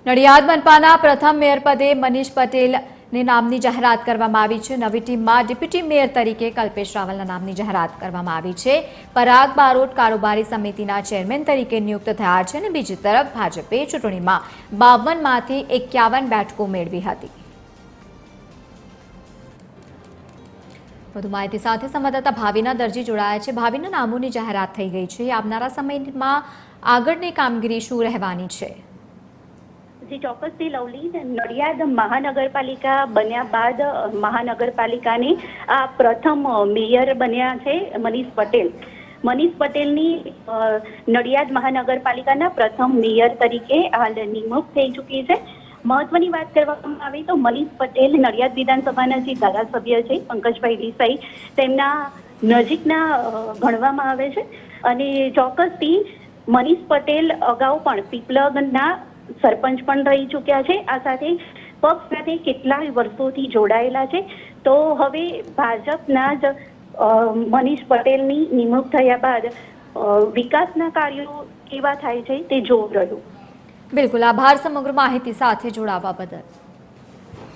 નડિયાદ મનપાના પ્રથમ મેયર પદે મનીષ પટેલની નામની જાહેરાત કરવામાં આવી છે। નવી ટીમમાં ડેપ્યુટી મેયર તરીકે કલ્પેશ રાવલના નામની જાહેરાત કરવામાં આવી છે। પરાગ બારોટ કારોબારી સમિતિના ચેરમેન તરીકે નિયુક્ત થયા છે અને બીજી તરફ ભાજપે ચૂંટણીમાં 52માંથી 51 બેઠકો મેળવી હતી। વધુ માહિતી સાથે સંવાદદાતા ભાવિના દરજી જોડાયા છે। ભાવિના નામોની જાહેરાત થઈ ગઈ છે। આવનારા સમયમાં આગળની કામગીરી શું રહેવાની છે? जी ચોક્કસથી લવલી, નડિયાદ મહાનગરપાલિકા બન્યા બાદ મહાનગરપાલિકાની આ પ્રથમ મેયર બન્યા છે મનીષ પટેલ। મનીષ પટેલની નડિયાદ મહાનગરપાલિકાના પ્રથમ મેયર તરીકે હાલ નિમણૂક થઈ ચૂકી છે। મહત્વની વાત કરવામાં આવે તો મનીષ પટેલ નડિયાદ વિધાનસભાના જે ધારાસભ્ય છે પંકજભાઈ દેસાઈ તેમના નજીકના ગણવામાં આવે છે અને ચોક્કસથી મનીષ પટેલ અગાઉ પણ પીપલગના સરપંચ પણ રહી ચૂક્યા છે। આ સાથે પક્ષ સાથે કેટલાય વર્ષોથી જોડાયેલા છે। તો હવે ભાજપના જ મનીષ પટેલની નિમણૂક થયા બાદ વિકાસના કાર્યો કેવા થાય છે તે જોવું રહ્યું। બિલકુલ, આભાર સમગ્ર માહિતી સાથે જોડાવા બદલ।